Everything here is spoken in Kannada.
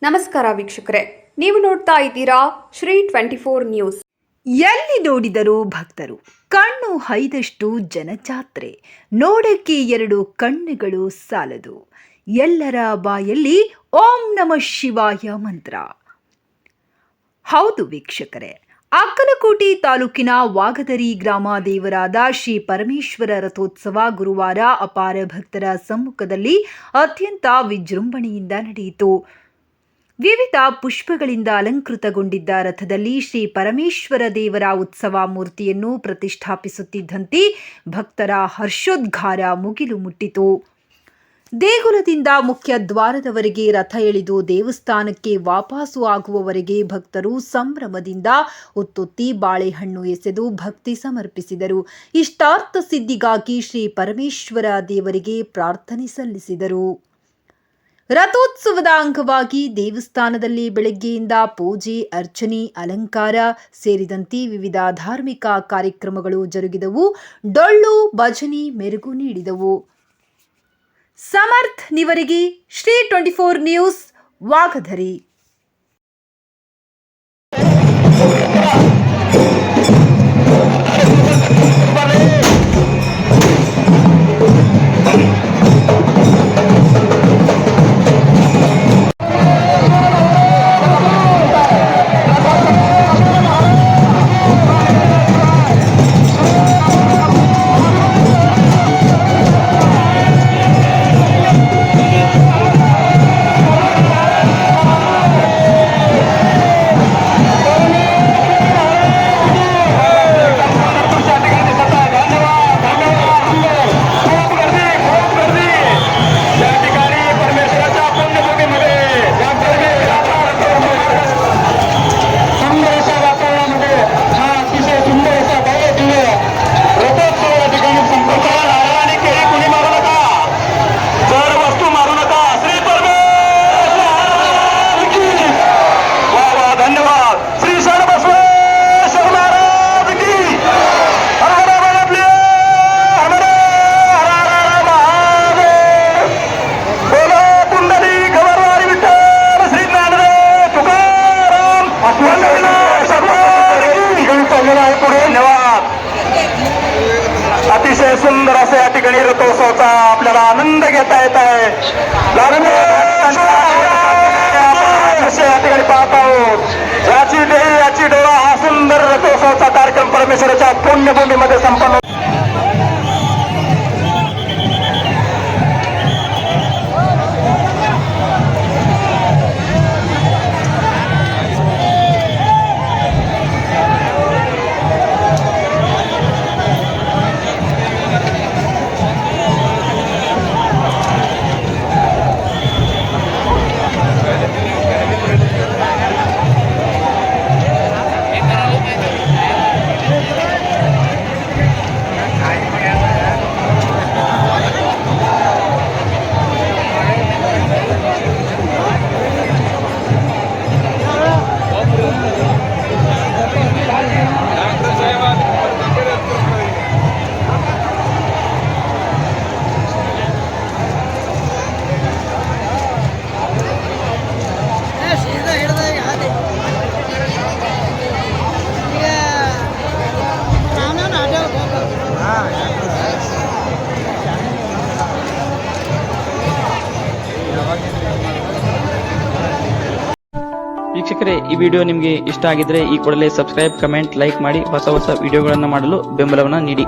ನಮಸ್ಕಾರ ವೀಕ್ಷಕರೇ, ನೀವು ನೋಡ್ತಾ ಇದ್ದೀರಾ ಶ್ರೀ 24 ನ್ಯೂಸ್. ಎಲ್ಲಿ ನೋಡಿದರೂ ಭಕ್ತರು, ಕಣ್ಣು ಹೈದಷ್ಟು ಜನಜಾತ್ರೆ, ನೋಡಕ್ಕೆ ಎರಡು ಕಣ್ಣುಗಳು ಸಾಲದು. ಎಲ್ಲರ ಬಾಯಲ್ಲಿ ಓಂ ನಮಃ ಶಿವಾಯ ಮಂತ್ರ. ಹೌದು ವೀಕ್ಷಕರೇ, ಅಕ್ಕಲಕೋಟೆ ತಾಲೂಕಿನ ವಾಗದರಿ ಗ್ರಾಮ ದೇವರಾದ ಶ್ರೀ ಪರಮೇಶ್ವರ ರಥೋತ್ಸವ ಗುರುವಾರ ಅಪಾರ ಭಕ್ತರ ಸಮ್ಮುಖದಲ್ಲಿ ಅತ್ಯಂತ ವಿಜೃಂಭಣೆಯಿಂದ ನಡೆಯಿತು. ವಿವಿಧ ಪುಷ್ಪಗಳಿಂದ ಅಲಂಕೃತಗೊಂಡಿದ್ದ ರಥದಲ್ಲಿ ಶ್ರೀ ಪರಮೇಶ್ವರ ದೇವರ ಉತ್ಸವ ಮೂರ್ತಿಯನ್ನು ಪ್ರತಿಷ್ಠಾಪಿಸುತ್ತಿದ್ದಂತೆ ಭಕ್ತರ ಹರ್ಷೋದ್ಗಾರ ಮುಗಿಲು ಮುಟ್ಟಿತು. ದೇಗುಲದಿಂದ ಮುಖ್ಯ ದ್ವಾರದವರೆಗೆ ರಥ ಎಳೆದು ದೇವಸ್ಥಾನಕ್ಕೆ ವಾಪಸ್ಸು ಆಗುವವರೆಗೆ ಭಕ್ತರು ಸಂಭ್ರಮದಿಂದ ಒತ್ತೊತ್ತಿ ಬಾಳೆಹಣ್ಣು ಎಸೆದು ಭಕ್ತಿ ಸಮರ್ಪಿಸಿದರು. ಇಷ್ಟಾರ್ಥ ಸಿದ್ಧಿಗಾಗಿ ಶ್ರೀ ಪರಮೇಶ್ವರ ದೇವರಿಗೆ ಪ್ರಾರ್ಥನೆ ಸಲ್ಲಿಸಿದರು. ರಥೋತ್ಸವದ ಅಂಗವಾಗಿ ದೇವಸ್ಥಾನದಲ್ಲಿ ಬೆಳಗ್ಗೆಯಿಂದ ಪೂಜೆ, ಅರ್ಚನೆ, ಅಲಂಕಾರ ಸೇರಿದಂತೆ ವಿವಿಧ ಧಾರ್ಮಿಕ ಕಾರ್ಯಕ್ರಮಗಳು ಜರುಗಿದವು. ಡೊಳ್ಳು, ಭಜನೆ ಮೆರುಗು ನೀಡಿದವು. ಸಮರ್ಥ್ ನಿವರಿಗೆ, ಶ್ರೀ 24 ನ್ಯೂಸ್, ವಾಗದರಿ. अतिशय सुंदर असे या ठिकाणी रथोत्सवाचा आपल्याला आनंद घेता येत आहे. या ठिकाणी पाहत आहोत याची डोळा हा सुंदर रथोत्सवाचा कार्यक्रम परमेश्वराच्या पुण्यभूमीमध्ये संपन्न. ವೀಕ್ಷಕರೇ, ಈ ವಿಡಿಯೋ ನಿಮಗೆ ಇಷ್ಟ ಆಗಿದ್ರೆ ಈ ಕೂಡಲೇ ಸಬ್ಸ್ಕ್ರೈಬ್, ಕಮೆಂಟ್, ಲೈಕ್ ಮಾಡಿ ಹೊಸ ವಿಡಿಯೋಗಳನ್ನು ಮಾಡಲು ಬೆಂಬಲವನ್ನು ನೀಡಿ.